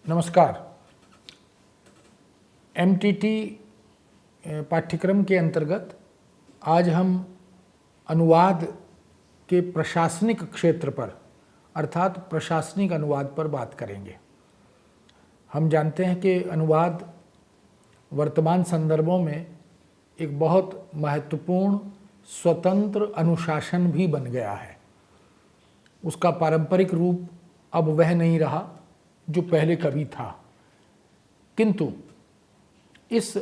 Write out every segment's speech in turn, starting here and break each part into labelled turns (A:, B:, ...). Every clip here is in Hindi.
A: नमस्कार। एमटीटी पाठ्यक्रम के अंतर्गत आज हम अनुवाद के प्रशासनिक क्षेत्र पर अर्थात प्रशासनिक अनुवाद पर बात करेंगे। हम जानते हैं कि अनुवाद वर्तमान संदर्भों में एक बहुत महत्वपूर्ण स्वतंत्र अनुशासन भी बन गया है। उसका पारंपरिक रूप अब वह नहीं रहा जो पहले कभी था, किंतु इस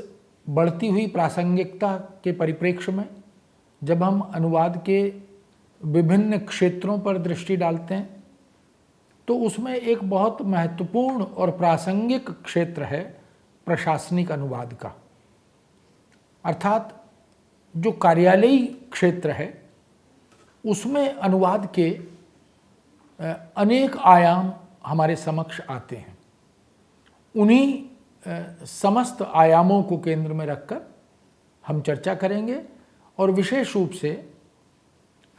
A: बढ़ती हुई प्रासंगिकता के परिप्रेक्ष्य में जब हम अनुवाद के विभिन्न क्षेत्रों पर दृष्टि डालते हैं तो उसमें एक बहुत महत्वपूर्ण और प्रासंगिक क्षेत्र है प्रशासनिक अनुवाद का। अर्थात जो कार्यालयी क्षेत्र है उसमें अनुवाद के अनेक आयाम हमारे समक्ष आते हैं। उन्हीं समस्त आयामों को केंद्र में रखकर हम चर्चा करेंगे और विशेष रूप से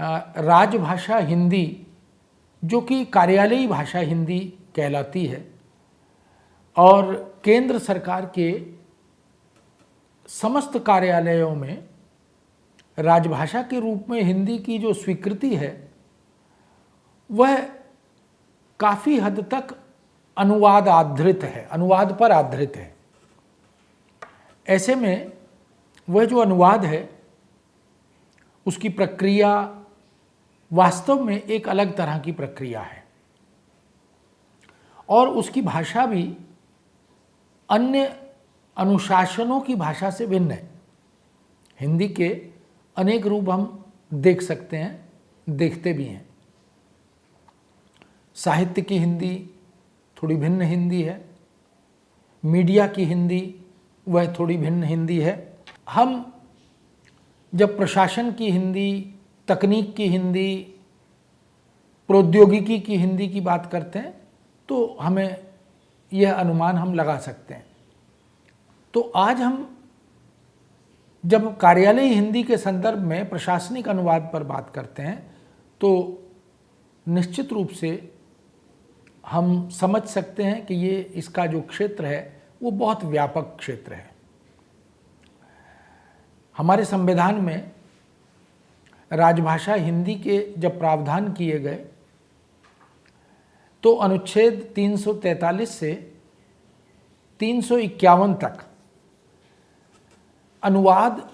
A: राजभाषा हिंदी, जो कि कार्यालयी भाषा हिंदी कहलाती है और केंद्र सरकार के समस्त कार्यालयों में राजभाषा के रूप में हिंदी की जो स्वीकृति है वह काफ़ी हद तक अनुवाद आधारित है, अनुवाद पर आधारित है। ऐसे में वह जो अनुवाद है उसकी प्रक्रिया वास्तव में एक अलग तरह की प्रक्रिया है और उसकी भाषा भी अन्य अनुशासनों की भाषा से भिन्न है। हिंदी के अनेक रूप हम देख सकते हैं, देखते भी हैं। साहित्य की हिंदी थोड़ी भिन्न हिंदी है, मीडिया की हिंदी वह थोड़ी भिन्न हिंदी है। हम जब प्रशासन की हिंदी, तकनीक की हिंदी, प्रौद्योगिकी की हिंदी की बात करते हैं तो हमें यह अनुमान हम लगा सकते हैं। तो आज हम जब कार्यालयी हिंदी के संदर्भ में प्रशासनिक अनुवाद पर बात करते हैं तो निश्चित रूप से हम समझ सकते हैं कि ये इसका जो क्षेत्र है वो बहुत व्यापक क्षेत्र है। हमारे संविधान में राजभाषा हिंदी के जब प्रावधान किए गए तो अनुच्छेद 343 से 351 तक अनुवाद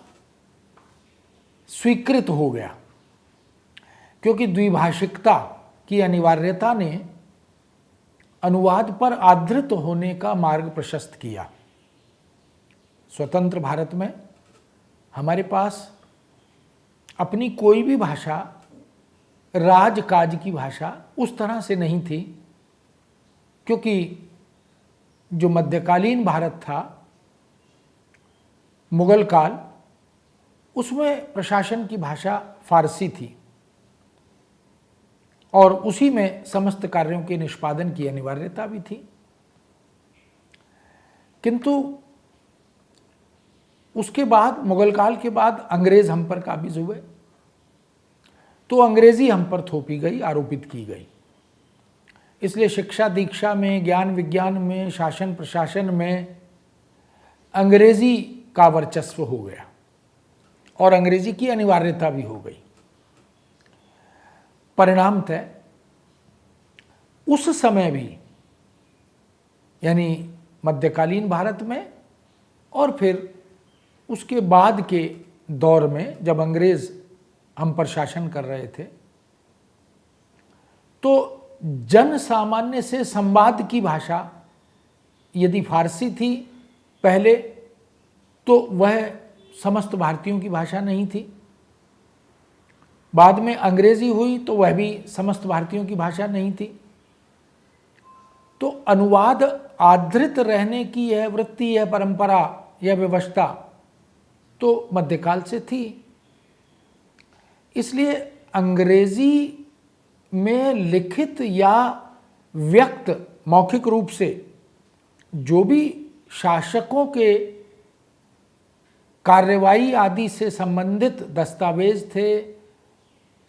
A: स्वीकृत हो गया, क्योंकि द्विभाषिकता की अनिवार्यता ने अनुवाद पर आधारित होने का मार्ग प्रशस्त किया। स्वतंत्र भारत में हमारे पास अपनी कोई भी भाषा राजकाज की भाषा उस तरह से नहीं थी, क्योंकि जो मध्यकालीन भारत था, मुगल काल, उसमें प्रशासन की भाषा फारसी थी और उसी में समस्त कार्यों के निष्पादन की अनिवार्यता भी थी। किंतु उसके बाद, मुगल काल के बाद अंग्रेज हम पर काबिज हुए तो अंग्रेजी हम पर थोपी गई, आरोपित की गई। इसलिए शिक्षा दीक्षा में, ज्ञान विज्ञान में, शासन प्रशासन में अंग्रेजी का वर्चस्व हो गया और अंग्रेजी की अनिवार्यता भी हो गई। परिणामतः उस समय भी, यानी मध्यकालीन भारत में और फिर उसके बाद के दौर में जब अंग्रेज हम पर शासन कर रहे थे, तो जन सामान्य से संवाद की भाषा यदि फारसी थी पहले, तो वह समस्त भारतीयों की भाषा नहीं थी। बाद में अंग्रेजी हुई तो वह भी समस्त भारतीयों की भाषा नहीं थी। तो अनुवाद आधारित रहने की यह वृत्ति, यह परंपरा, यह व्यवस्था तो मध्यकाल से थी। इसलिए अंग्रेजी में लिखित या व्यक्त मौखिक रूप से जो भी शासकों के कार्यवाही आदि से संबंधित दस्तावेज थे,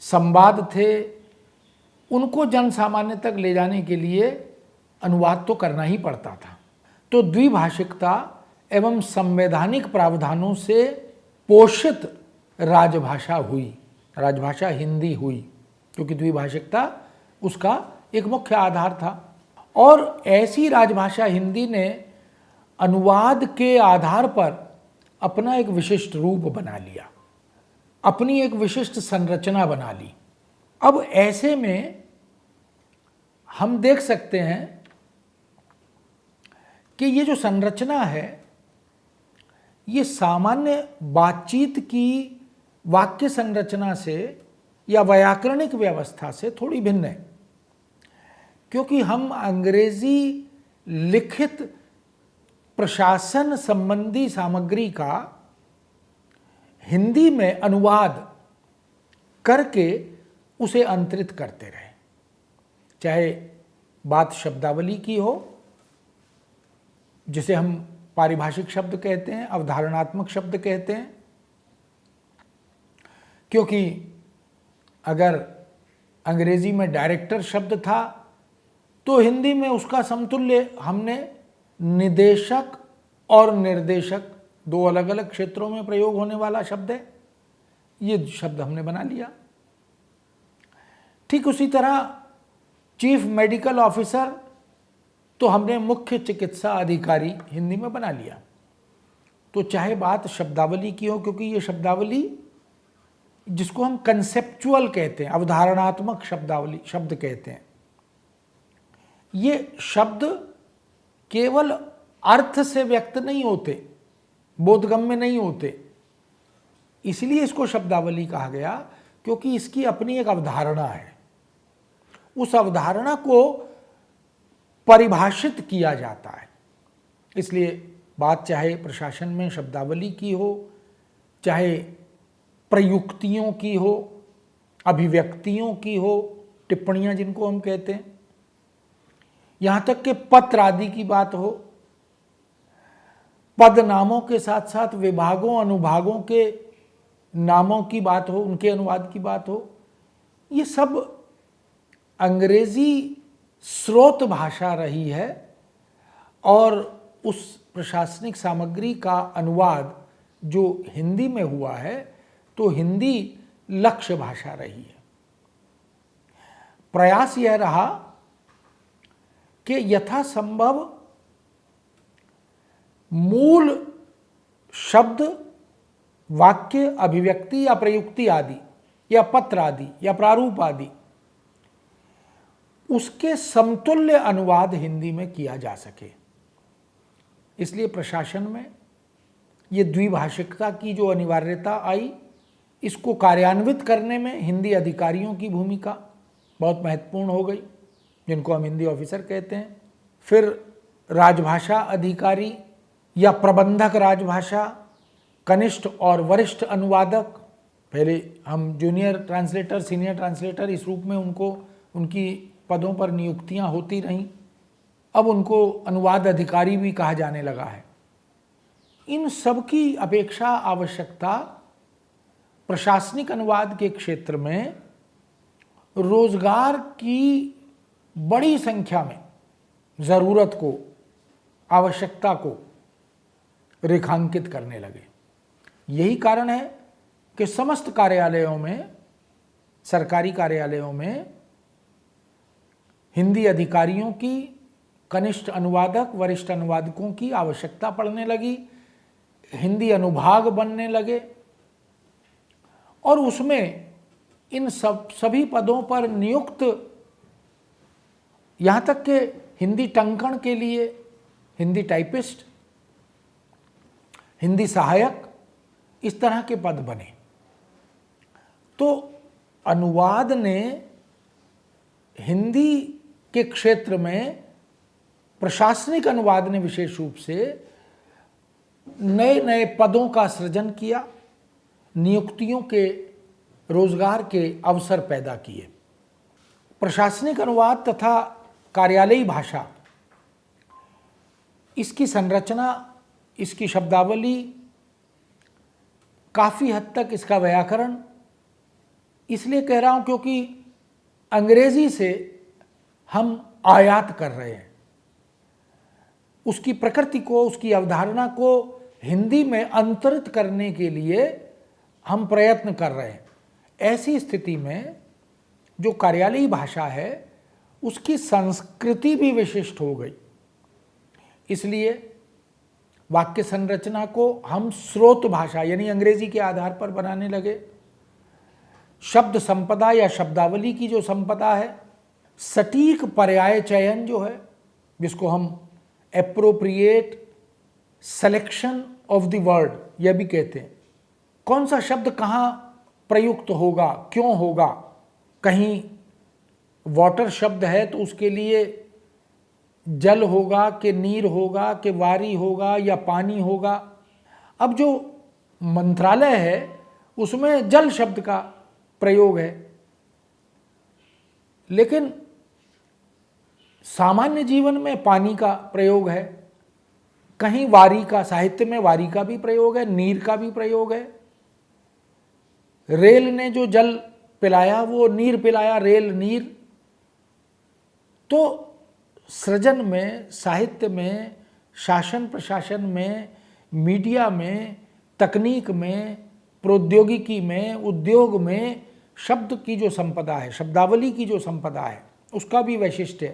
A: संवाद थे, उनको जन सामान्य तक ले जाने के लिए अनुवाद तो करना ही पड़ता था। तो द्विभाषिकता एवं संवैधानिक प्रावधानों से पोषित राजभाषा हुई, राजभाषा हिंदी हुई, क्योंकि द्विभाषिकता उसका एक मुख्य आधार था। और ऐसी राजभाषा हिंदी ने अनुवाद के आधार पर अपना एक विशिष्ट रूप बना लिया, अपनी एक विशिष्ट संरचना बना ली। अब ऐसे में हम देख सकते हैं कि ये जो संरचना है ये सामान्य बातचीत की वाक्य संरचना से या व्याकरणिक व्यवस्था से थोड़ी भिन्न है, क्योंकि हम अंग्रेजी लिखित प्रशासन संबंधी सामग्री का हिंदी में अनुवाद करके उसे अंतरित करते रहे, चाहे बात शब्दावली की हो, जिसे हम पारिभाषिक शब्द कहते हैं, अवधारणात्मक शब्द कहते हैं, क्योंकि अगर अंग्रेजी में डायरेक्टर शब्द था तो हिंदी में उसका समतुल्य हमने निदेशक और निर्देशक, दो अलग अलग क्षेत्रों में प्रयोग होने वाला शब्द है, ये शब्द हमने बना लिया। ठीक उसी तरह चीफ मेडिकल ऑफिसर तो हमने मुख्य चिकित्सा अधिकारी हिंदी में बना लिया। तो चाहे बात शब्दावली की हो, क्योंकि ये शब्दावली जिसको हम कंसेप्चुअल कहते हैं, अवधारणात्मक शब्दावली शब्द कहते हैं, ये शब्द केवल अर्थ से व्यक्त नहीं होते, बोधगम्य नहीं होते, इसलिए इसको शब्दावली कहा गया, क्योंकि इसकी अपनी एक अवधारणा है। उस अवधारणा को परिभाषित किया जाता है। इसलिए बात चाहे प्रशासन में शब्दावली की हो, चाहे प्रयुक्तियों की हो, अभिव्यक्तियों की हो, टिप्पणियां जिनको हम कहते हैं, यहाँ तक कि पत्र आदि की बात हो, पद नामों के साथ साथ विभागों अनुभागों के नामों की बात हो, उनके अनुवाद की बात हो, ये सब अंग्रेजी स्रोत भाषा रही है और उस प्रशासनिक सामग्री का अनुवाद जो हिंदी में हुआ है तो हिंदी लक्ष्य भाषा रही है। प्रयास यह रहा कि यथासंभव मूल शब्द, वाक्य, अभिव्यक्ति या प्रयुक्ति आदि या पत्र आदि या प्रारूप आदि उसके समतुल्य अनुवाद हिंदी में किया जा सके। इसलिए प्रशासन में ये द्विभाषिकता की जो अनिवार्यता आई, इसको कार्यान्वित करने में हिंदी अधिकारियों की भूमिका बहुत महत्वपूर्ण हो गई, जिनको हम हिंदी ऑफिसर कहते हैं। फिर राजभाषा अधिकारी या प्रबंधक राजभाषा, कनिष्ठ और वरिष्ठ अनुवादक, पहले हम जूनियर ट्रांसलेटर, सीनियर ट्रांसलेटर इस रूप में उनको उनकी पदों पर नियुक्तियां होती रहीं, अब उनको अनुवाद अधिकारी भी कहा जाने लगा है। इन सब की अपेक्षा आवश्यकता प्रशासनिक अनुवाद के क्षेत्र में रोजगार की बड़ी संख्या में ज़रूरत को, आवश्यकता को रेखांकित करने लगे। यही कारण है कि समस्त कार्यालयों में, सरकारी कार्यालयों में हिंदी अधिकारियों की, कनिष्ठ अनुवादक, वरिष्ठ अनुवादकों की आवश्यकता पड़ने लगी, हिंदी अनुभाग बनने लगे और उसमें इन सभी पदों पर नियुक्त, यहाँ तक कि हिंदी टंकण के लिए हिंदी टाइपिस्ट, हिंदी सहायक, इस तरह के पद बने। तो अनुवाद ने हिंदी के क्षेत्र में, प्रशासनिक अनुवाद ने विशेष रूप से नए नए पदों का सृजन किया, नियुक्तियों के, रोजगार के अवसर पैदा किए। प्रशासनिक अनुवाद तथा कार्यालयी भाषा, इसकी संरचना, इसकी शब्दावली, काफ़ी हद तक इसका व्याकरण, इसलिए कह रहा हूँ क्योंकि अंग्रेजी से हम आयात कर रहे हैं, उसकी प्रकृति को, उसकी अवधारणा को हिंदी में अंतरित करने के लिए हम प्रयत्न कर रहे हैं। ऐसी स्थिति में जो कार्यालयी भाषा है उसकी संस्कृति भी विशिष्ट हो गई। इसलिए वाक्य संरचना को हम स्रोत भाषा यानी अंग्रेजी के आधार पर बनाने लगे। शब्द संपदा या शब्दावली की जो संपदा है, सटीक पर्याय चयन जो है, जिसको हम appropriate selection of the word यह भी कहते हैं। कौन सा शब्द कहाँ प्रयुक्त होगा, क्यों होगा। कहीं वाटर शब्द है तो उसके लिए जल होगा कि नीर होगा कि वारी होगा या पानी होगा। अब जो मंत्रालय है उसमें जल शब्द का प्रयोग है, लेकिन सामान्य जीवन में पानी का प्रयोग है। कहीं वारी का, साहित्य में वारी का भी प्रयोग है, नीर का भी प्रयोग है। रेल ने जो जल पिलाया वो नीर पिलाया, रेल नीर। तो सृजन में, साहित्य में, शासन प्रशासन में, मीडिया में, तकनीक में, प्रौद्योगिकी में, उद्योग में शब्द की जो संपदा है, शब्दावली की जो संपदा है, उसका भी वैशिष्ट्य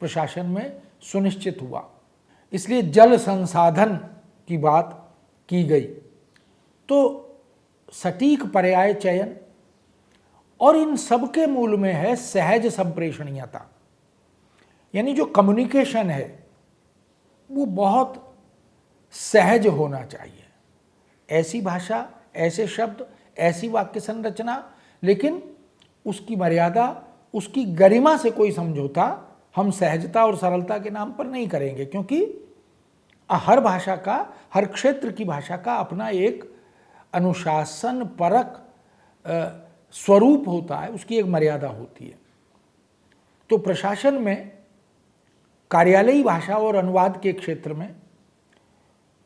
A: प्रशासन में सुनिश्चित हुआ। इसलिए जल संसाधन की बात की गई। तो सटीक पर्याय चयन, और इन सब के मूल में है सहज संप्रेषणीयता, यानी जो कम्युनिकेशन है वो बहुत सहज होना चाहिए। ऐसी भाषा, ऐसे शब्द, ऐसी वाक्य संरचना, लेकिन उसकी मर्यादा, उसकी गरिमा से कोई समझौता हम सहजता और सरलता के नाम पर नहीं करेंगे, क्योंकि हर भाषा का, हर क्षेत्र की भाषा का अपना एक अनुशासन परक स्वरूप होता है, उसकी एक मर्यादा होती है। तो प्रशासन में कार्यालयी भाषा और अनुवाद के क्षेत्र में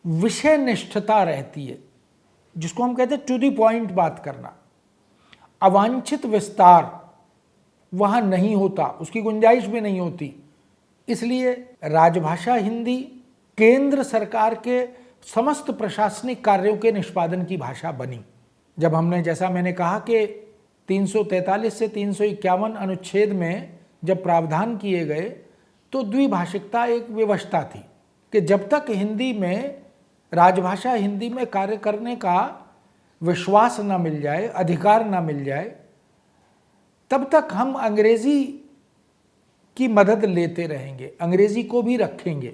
A: विषय निष्ठता रहती है, जिसको हम कहते हैं टू द पॉइंट बात करना। अवांछित विस्तार वहाँ नहीं होता, उसकी गुंजाइश भी नहीं होती। इसलिए राजभाषा हिंदी केंद्र सरकार के समस्त प्रशासनिक कार्यों के निष्पादन की भाषा बनी। जब हमने, जैसा मैंने कहा कि 343 से 351 अनुच्छेद में जब प्रावधान किए गए तो द्विभाषिकता एक व्यवस्था थी कि जब तक हिंदी में, राजभाषा हिंदी में कार्य करने का विश्वास न मिल जाए, अधिकार न मिल जाए, तब तक हम अंग्रेजी की मदद लेते रहेंगे, अंग्रेजी को भी रखेंगे।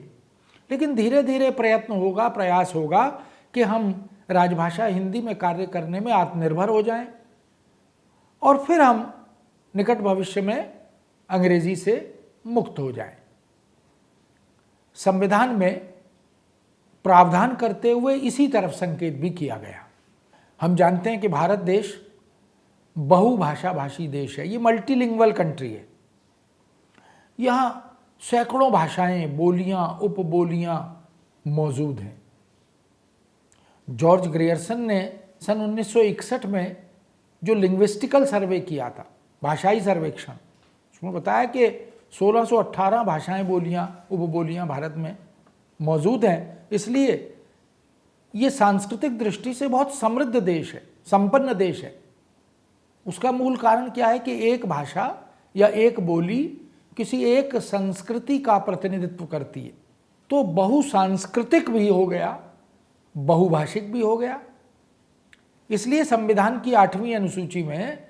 A: लेकिन धीरे धीरे प्रयत्न होगा, प्रयास होगा कि हम राजभाषा हिंदी में कार्य करने में आत्मनिर्भर हो जाएं और फिर हम निकट भविष्य में अंग्रेजी से मुक्त हो जाएं। संविधान में प्रावधान करते हुए इसी तरफ संकेत भी किया गया। हम जानते हैं कि भारत देश बहुभाषा भाषी देश है, ये मल्टीलिंगुअल कंट्री है। यहाँ सैकड़ों भाषाएं, बोलियां, उपबोलियां मौजूद हैं। जॉर्ज ग्रियर्सन ने सन 1961 में जो लिंग्विस्टिकल सर्वे किया था, भाषाई सर्वेक्षण, उसमें बताया कि 1618 भाषाएं, बोलियां, उपबोलियां भारत में मौजूद हैं। इसलिए ये सांस्कृतिक दृष्टि से बहुत समृद्ध देश है, संपन्न देश है। उसका मूल कारण क्या है कि एक भाषा या एक बोली किसी एक संस्कृति का प्रतिनिधित्व करती है। तो बहुसांस्कृतिक भी हो गया, बहुभाषिक भी हो गया। इसलिए संविधान की 8वीं अनुसूची में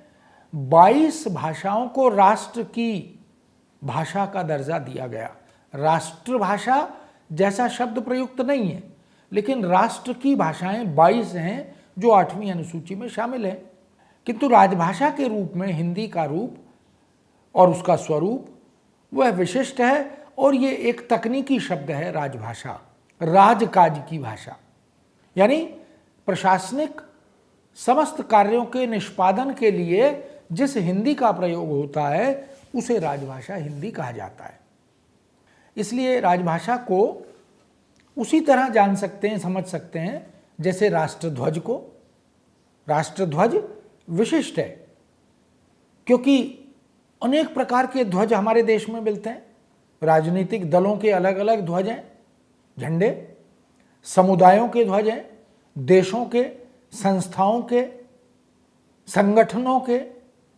A: 22 भाषाओं को राष्ट्र की भाषा का दर्जा दिया गया। राष्ट्रभाषा जैसा शब्द प्रयुक्त नहीं है, लेकिन राष्ट्र की भाषाएं 22 हैं जो 8वीं अनुसूची में शामिल हैं। किंतु राजभाषा के रूप में हिंदी का रूप और उसका स्वरूप वह विशिष्ट है, और ये एक तकनीकी शब्द है राजभाषा, राजकाज की भाषा, यानी प्रशासनिक समस्त कार्यों के निष्पादन के लिए जिस हिंदी का प्रयोग होता है उसे राजभाषा हिंदी कहा जाता है। इसलिए राजभाषा को उसी तरह जान सकते हैं, समझ सकते हैं जैसे राष्ट्रध्वज को। राष्ट्रध्वज विशिष्ट है क्योंकि अनेक प्रकार के ध्वज हमारे देश में मिलते हैं। राजनीतिक दलों के अलग अलग ध्वज हैं, झंडे, समुदायों के ध्वज हैं, देशों के, संस्थाओं के, संगठनों के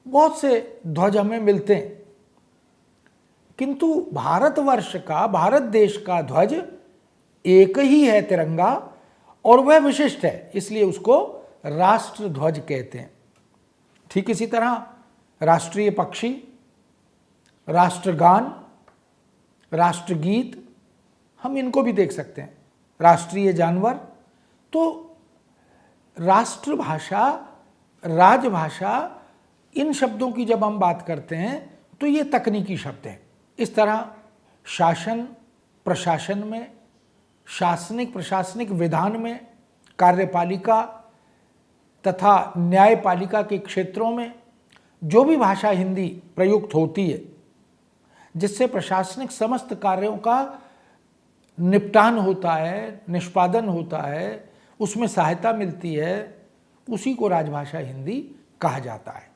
A: बहुत से ध्वज हमें मिलते हैं, किंतु भारतवर्ष का, भारत देश का ध्वज एक ही है, तिरंगा, और वह विशिष्ट है, इसलिए उसको राष्ट्र ध्वज कहते हैं। ठीक इसी तरह राष्ट्रीय पक्षी, राष्ट्रगान, राष्ट्रगीत, हम इनको भी देख सकते हैं, राष्ट्रीय जानवर। तो राष्ट्रभाषा, राजभाषा, इन शब्दों की जब हम बात करते हैं तो ये तकनीकी शब्द हैं। इस तरह शासन प्रशासन में, शासनिक प्रशासनिक विधान में, कार्यपालिका तथा न्यायपालिका के क्षेत्रों में जो भी भाषा हिंदी प्रयुक्त होती है, जिससे प्रशासनिक समस्त कार्यों का निपटान होता है, निष्पादन होता है, उसमें सहायता मिलती है, उसी को राजभाषा हिंदी कहा जाता है।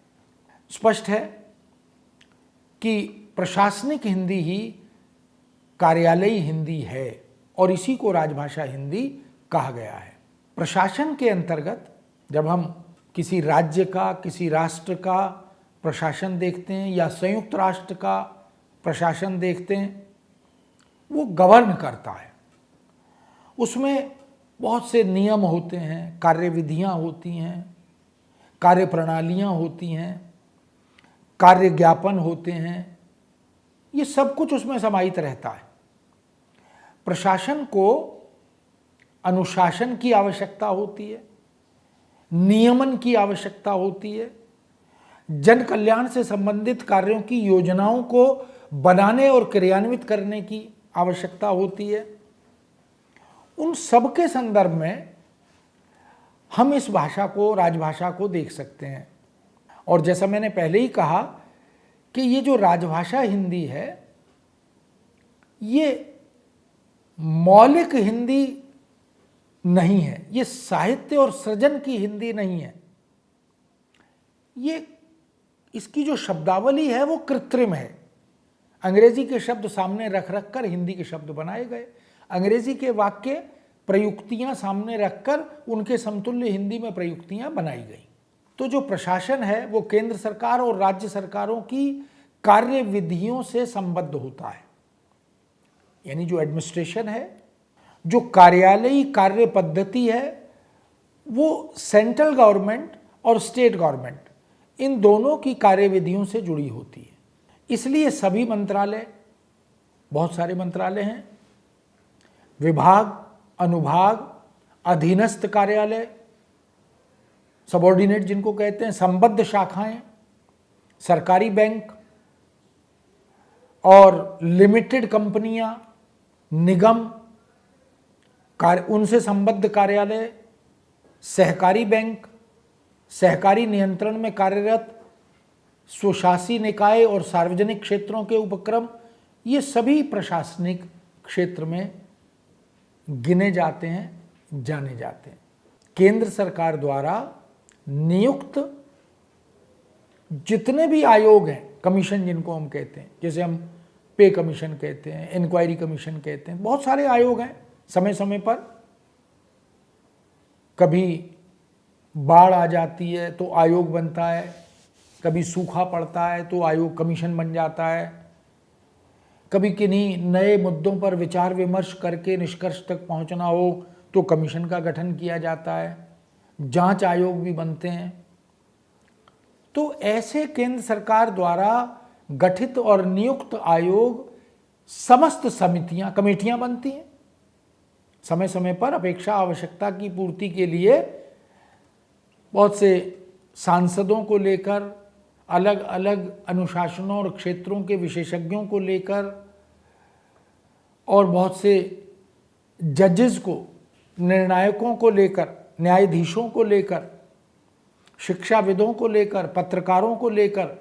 A: स्पष्ट है कि प्रशासनिक हिंदी ही कार्यालयी हिंदी है और इसी को राजभाषा हिंदी कहा गया है। प्रशासन के अंतर्गत जब हम किसी राज्य का, किसी राष्ट्र का प्रशासन देखते हैं या संयुक्त राष्ट्र का प्रशासन देखते हैं, वो गवर्न करता है। उसमें बहुत से नियम होते हैं, कार्यविधियाँ होती हैं, कार्यप्रणालियाँ होती हैं, कार्य ज्ञापन होते हैं, ये सब कुछ उसमें समाहित रहता है। प्रशासन को अनुशासन की आवश्यकता होती है, नियमन की आवश्यकता होती है, जन कल्याण से संबंधित कार्यों की योजनाओं को बनाने और क्रियान्वित करने की आवश्यकता होती है। उन सब के संदर्भ में हम इस भाषा को, राजभाषा को देख सकते हैं। और जैसा मैंने पहले ही कहा कि ये जो राजभाषा हिंदी है, ये मौलिक हिंदी नहीं है, ये साहित्य और सृजन की हिंदी नहीं है। ये इसकी जो शब्दावली है वो कृत्रिम है। अंग्रेजी के शब्द सामने रख रख कर हिंदी के शब्द बनाए गए, अंग्रेजी के वाक्य प्रयुक्तियां सामने रखकर उनके समतुल्य हिंदी में प्रयुक्तियां बनाई गई। तो जो प्रशासन है वो केंद्र सरकार और राज्य सरकारों की कार्य विधियों से संबद्ध होता है। यानी जो एडमिनिस्ट्रेशन है, जो कार्यालयी कार्य पद्धति है, वो सेंट्रल गवर्नमेंट और स्टेट गवर्नमेंट, इन दोनों की कार्यविधियों से जुड़ी होती है। इसलिए सभी मंत्रालय, बहुत सारे मंत्रालय हैं, विभाग, अनुभाग, अधीनस्थ कार्यालय, सबऑर्डिनेट जिनको कहते हैं, संबद्ध शाखाएं, सरकारी बैंक और लिमिटेड कंपनियां, निगम, उनसे संबद्ध कार्यालय, सहकारी बैंक, सहकारी नियंत्रण में कार्यरत स्वशासी निकाय और सार्वजनिक क्षेत्रों के उपक्रम, ये सभी प्रशासनिक क्षेत्र में गिने जाते हैं, जाने जाते हैं। केंद्र सरकार द्वारा नियुक्त जितने भी आयोग हैं, कमीशन जिनको हम कहते हैं, जैसे हम पे कमीशन कहते हैं, इंक्वायरी कमीशन कहते हैं, बहुत सारे आयोग हैं। समय समय पर कभी बाढ़ आ जाती है तो आयोग बनता है, कभी सूखा पड़ता है तो आयोग कमीशन बन जाता है, कभी किन्हीं नए मुद्दों पर विचार विमर्श करके निष्कर्ष तक पहुंचना हो तो कमीशन का गठन किया जाता है, जांच आयोग भी बनते हैं। तो ऐसे केंद्र सरकार द्वारा गठित और नियुक्त आयोग, समस्त समितियां, कमेटियां बनती हैं। समय समय पर अपेक्षा आवश्यकता की पूर्ति के लिए बहुत से सांसदों को लेकर, अलग अलग अनुशासनों और क्षेत्रों के विशेषज्ञों को लेकर और बहुत से जजेस को, निर्णायकों को लेकर, न्यायाधीशों को लेकर, शिक्षाविदों को लेकर, पत्रकारों को लेकर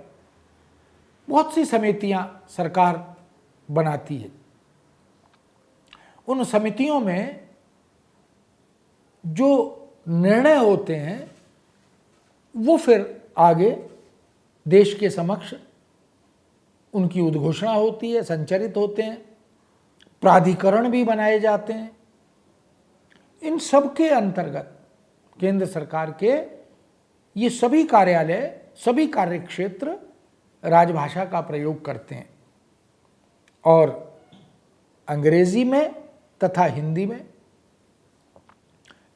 A: बहुत सी समितियां सरकार बनाती है। उन समितियों में जो निर्णय होते हैं वो फिर आगे देश के समक्ष उनकी उद्घोषणा होती है, संचरित होते हैं, प्राधिकरण भी बनाए जाते हैं। इन सब के अंतर्गत केंद्र सरकार के ये सभी कार्यालय, सभी कार्यक्षेत्र राजभाषा का प्रयोग करते हैं और अंग्रेजी में तथा हिंदी में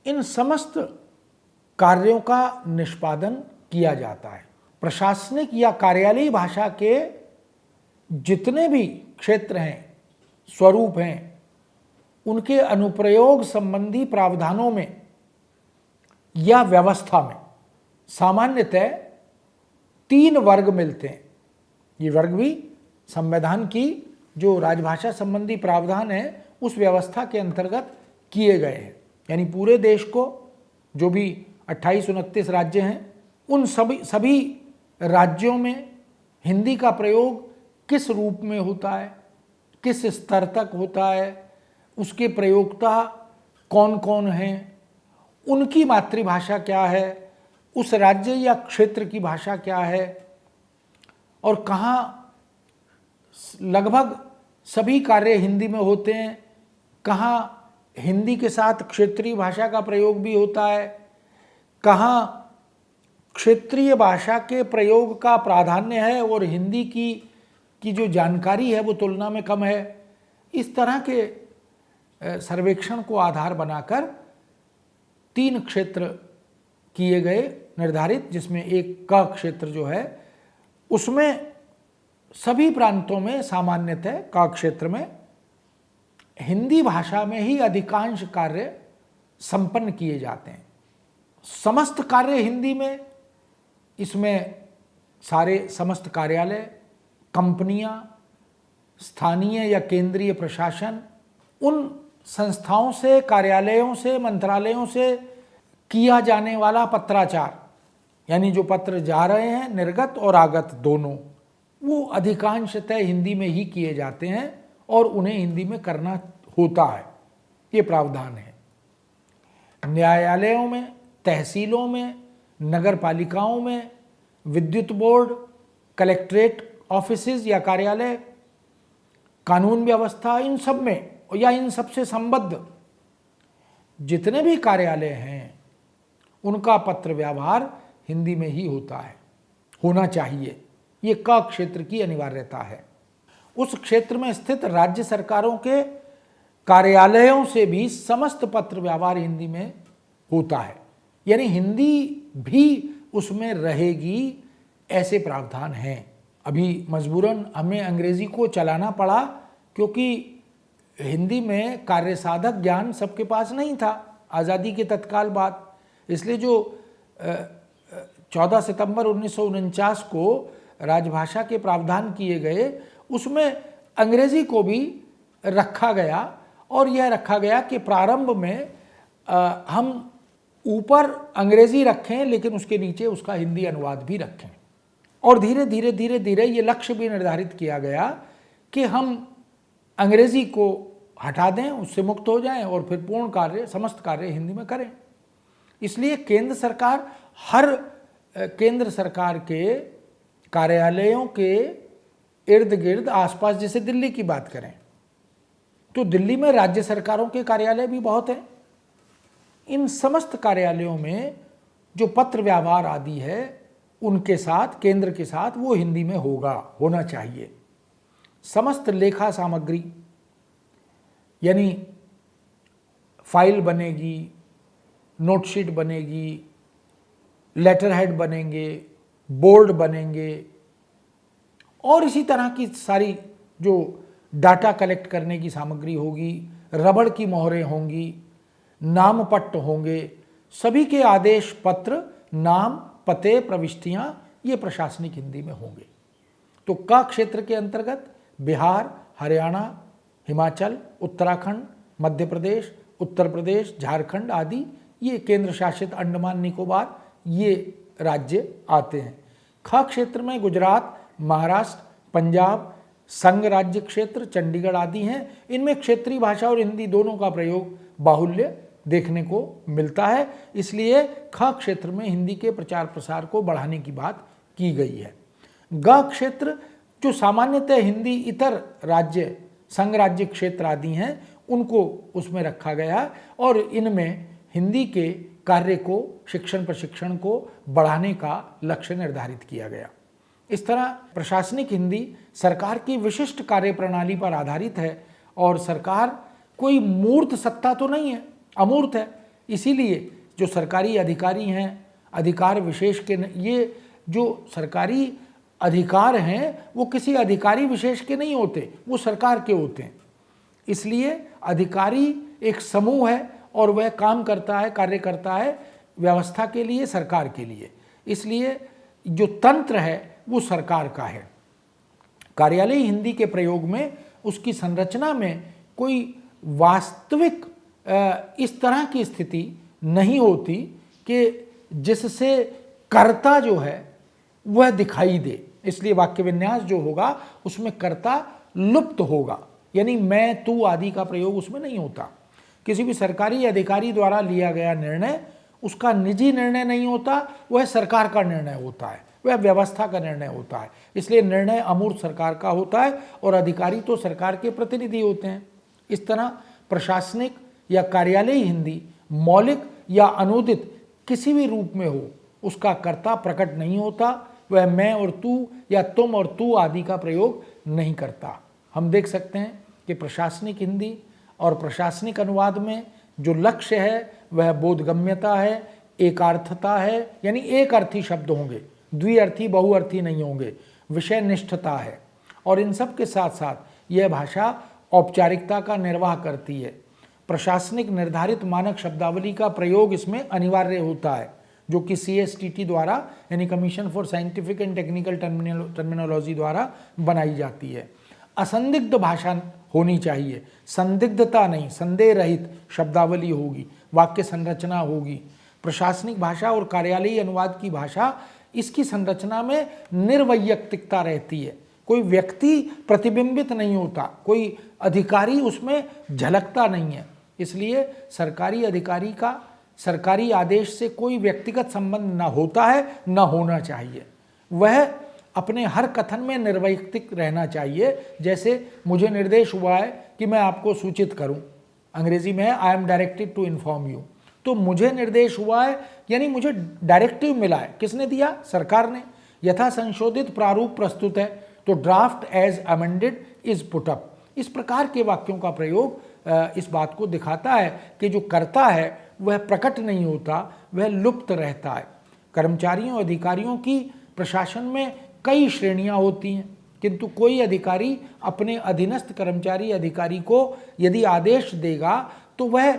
A: इन समस्त कार्यों का निष्पादन किया जाता है। प्रशासनिक या कार्यालयी भाषा के जितने भी क्षेत्र हैं, स्वरूप हैं, उनके अनुप्रयोग संबंधी प्रावधानों में या व्यवस्था में सामान्यतः 3 वर्ग मिलते हैं। ये वर्ग भी संविधान की जो राजभाषा संबंधी प्रावधान है उस व्यवस्था के अंतर्गत किए गए हैं। यानी पूरे देश को जो भी 28-29 राज्य हैं, उन सभी राज्यों में हिंदी का प्रयोग किस रूप में होता है, किस स्तर तक होता है, उसके प्रयोक्ता कौन कौन हैं, उनकी मातृभाषा क्या है, उस राज्य या क्षेत्र की भाषा क्या है और कहाँ लगभग सभी कार्य हिंदी में होते हैं, कहाँ हिंदी के साथ क्षेत्रीय भाषा का प्रयोग भी होता है, कहाँ क्षेत्रीय भाषा के प्रयोग का प्राधान्य है और हिंदी की जो जानकारी है वो तुलना में कम है। इस तरह के सर्वेक्षण को आधार बनाकर 3 क्षेत्र किए गए निर्धारित, जिसमें एक का क्षेत्र जो है उसमें सभी प्रांतों में सामान्यतः का क्षेत्र में हिंदी भाषा में ही अधिकांश कार्य संपन्न किए जाते हैं। समस्त कार्य हिंदी में, इसमें सारे समस्त कार्यालय, कंपनियां, स्थानीय या केंद्रीय प्रशासन, उन संस्थाओं से, कार्यालयों से, मंत्रालयों से किया जाने वाला पत्राचार, यानी जो पत्र जा रहे हैं निर्गत और आगत दोनों, वो अधिकांशतः हिंदी में ही किए जाते हैं और उन्हें हिंदी में करना होता है। ये प्रावधान है। न्यायालयों में, तहसीलों में, नगर पालिकाओं में, विद्युत बोर्ड, कलेक्ट्रेट ऑफिसेज या कार्यालय, कानून व्यवस्था, इन सब में या इन सब से संबद्ध जितने भी कार्यालय हैं उनका पत्र व्यवहार हिंदी में ही होता है, होना चाहिए। ये का क्षेत्र की अनिवार्यता है। उस क्षेत्र में स्थित राज्य सरकारों के कार्यालयों से भी समस्त पत्र व्यवहार हिंदी में होता है, यानी हिंदी भी उसमें रहेगी, ऐसे प्रावधान हैं। अभी मजबूरन हमें अंग्रेजी को चलाना पड़ा क्योंकि हिंदी में कार्य साधक ज्ञान सबके पास नहीं था आज़ादी के तत्काल बाद। इसलिए जो 14 सितंबर 1949 को राजभाषा के प्रावधान किए गए उसमें अंग्रेजी को भी रखा गया और यह रखा गया कि प्रारंभ में हम ऊपर अंग्रेजी रखें लेकिन उसके नीचे उसका हिंदी अनुवाद भी रखें। और धीरे धीरे ये लक्ष्य भी निर्धारित किया गया कि हम अंग्रेजी को हटा दें, उससे मुक्त हो जाएं और फिर पूर्ण कार्य, समस्त कार्य हिंदी में करें। इसलिए केंद्र सरकार हर केंद्र सरकार के कार्यालयों के इर्द गिर्द आसपास, जैसे दिल्ली की बात करें तो दिल्ली में राज्य सरकारों के कार्यालय भी बहुत हैं। इन समस्त कार्यालयों में जो पत्र व्यवहार आदि है उनके साथ, केंद्र के साथ, वो हिंदी में होना चाहिए। समस्त लेखा सामग्री, यानी फाइल बनेगी, नोटशीट बनेगी, लेटर हेड बनेंगे, बोर्ड बनेंगे और इसी तरह की सारी जो डाटा कलेक्ट करने की सामग्री होगी, रबड़ की मोहरें होंगी, नाम पट्ट होंगे, सभी के आदेश पत्र, नाम, पते, प्रविष्टियां ये प्रशासनिक हिंदी में होंगे। तो का क्षेत्र के अंतर्गत बिहार, हरियाणा, हिमाचल, उत्तराखंड, मध्य प्रदेश, उत्तर प्रदेश, झारखंड आदि ये केंद्र शासित अंडमान निकोबार ये राज्य आते हैं। ख क्षेत्र में गुजरात, महाराष्ट्र, पंजाब, संघ राज्य क्षेत्र, चंडीगढ़ आदि हैं। इनमें क्षेत्रीय भाषा और हिंदी दोनों का प्रयोग बाहुल्य देखने को मिलता है। इसलिए ख क्षेत्र में हिंदी के प्रचार प्रसार को बढ़ाने की बात की गई है। ग क्षेत्र जो सामान्यतः हिंदी इतर राज्य संघ राज्य क्षेत्र आदि हैं उनको उसमें रखा गया और इनमें हिंदी के कार्य को, शिक्षण प्रशिक्षण को बढ़ाने का लक्ष्य निर्धारित किया गया। इस तरह प्रशासनिक हिंदी सरकार की विशिष्ट कार्य प्रणाली पर आधारित है और सरकार कोई मूर्त सत्ता तो नहीं है, अमूर्त है। इसीलिए जो सरकारी अधिकारी हैं, अधिकार विशेष के, ये जो सरकारी अधिकार हैं वो किसी अधिकारी विशेष के नहीं होते, वो सरकार के होते हैं। इसलिए अधिकारी एक समूह है और वह काम करता है, कार्य करता है व्यवस्था के लिए, सरकार के लिए। इसलिए जो तंत्र है वो सरकार का है। कार्यालयी हिंदी के प्रयोग में उसकी संरचना में कोई वास्तविक इस तरह की स्थिति नहीं होती कि जिससे कर्ता जो है वह दिखाई दे। इसलिए वाक्य विन्यास जो होगा उसमें कर्ता लुप्त होगा, यानी मैं, तू आदि का प्रयोग उसमें नहीं होता। किसी भी सरकारी अधिकारी द्वारा लिया गया निर्णय उसका निजी निर्णय नहीं होता, वह सरकार का निर्णय होता है, वह व्यवस्था का निर्णय होता है। इसलिए निर्णय अमूर्त सरकार का होता है और अधिकारी तो सरकार के प्रतिनिधि होते हैं। इस तरह प्रशासनिक या कार्यालयी हिंदी मौलिक या अनुदित किसी भी रूप में हो, उसका कर्ता प्रकट नहीं होता, वह मैं और तू या तुम और तू आदि का प्रयोग नहीं करता। हम देख सकते हैं कि प्रशासनिक हिंदी और प्रशासनिक अनुवाद में जो लक्ष्य है वह बोधगम्यता है, एकार्थता है, यानी एक अर्थी शब्द होंगे, द्विअर्थी बहुअर्थी नहीं होंगे, विषय निष्ठता है। और इन सब के साथ साथ यह भाषा औपचारिकता का निर्वाह करती है। प्रशासनिक निर्धारित मानक शब्दावली का प्रयोग इसमें अनिवार्य होता है, जो कि CSTT द्वारा यानी commission for scientific and technical terminology द्वारा बनाई जाती है। असंदिग्ध भाषा होनी चाहिए, संदिग्धता नहीं, संदेह रहित शब्दावली होगी, वाक्य संरचना होगी। प्रशासनिक भाषा और कार्यालयी अनुवाद की भाषा, इसकी संरचना में निर्वैयक्तिकता रहती है, कोई व्यक्ति प्रतिबिंबित नहीं होता, कोई अधिकारी उसमें झलकता नहीं है। इसलिए सरकारी अधिकारी का सरकारी आदेश से कोई व्यक्तिगत संबंध न होता है, न होना चाहिए। वह अपने हर कथन में निर्वैयक्तिक रहना चाहिए। जैसे मुझे निर्देश हुआ है कि मैं आपको सूचित करूं, अंग्रेजी में है I am directed to inform you, तो मुझे निर्देश हुआ है यानी मुझे डायरेक्टिव मिला है। किसने दिया? सरकार ने। यथा संशोधित प्रारूप प्रस्तुत है तो draft as amended is put up. इस प्रकार के वाक्यों का प्रयोग इस बात को दिखाता है कि जो कर्ता है वह प्रकट नहीं होता, वह लुप्त रहता है। कर्मचारियों अधिकारियों की प्रशासन में कई श्रेणियां होती हैं, किंतु कोई अधिकारी अपने अधीनस्थ कर्मचारी अधिकारी को यदि आदेश देगा तो वह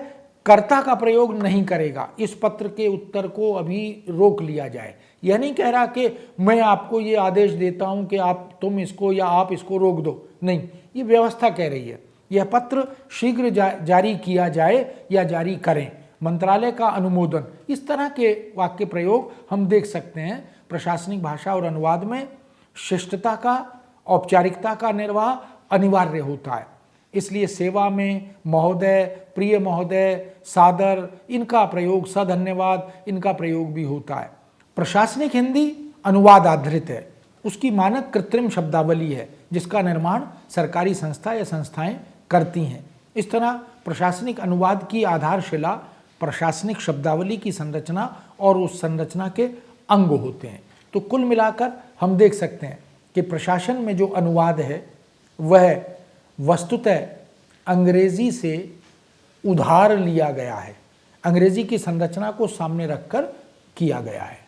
A: कर्ता का प्रयोग नहीं करेगा। इस पत्र के उत्तर को अभी रोक लिया जाए। यह नहीं कह रहा कि मैं आपको ये आदेश देता हूं कि तुम इसको या आप इसको रोक दो, नहीं, ये व्यवस्था कह रही है यह पत्र शीघ्र जारी किया जाए या जारी करें, मंत्रालय का अनुमोदन। इस तरह के वाक्य प्रयोग हम देख सकते हैं। प्रशासनिक भाषा और अनुवाद में शिष्टता का, औपचारिकता का निर्वाह अनिवार्य होता है। इसलिए सेवा में महोदय, प्रिय महोदय, सादर, इनका प्रयोग, सधन्यवाद, इनका प्रयोग भी होता है। प्रशासनिक हिंदी अनुवाद आधारित है, उसकी मानक कृत्रिम शब्दावली है जिसका निर्माण सरकारी संस्था या संस्थाएं करती हैं। इस तरह प्रशासनिक अनुवाद की आधारशिला प्रशासनिक शब्दावली की संरचना और उस संरचना के अंग होते हैं। तो कुल मिलाकर हम देख सकते हैं कि प्रशासन में जो अनुवाद है वह वस्तुतः अंग्रेजी से उधार लिया गया है, अंग्रेजी की संरचना को सामने रखकर किया गया है।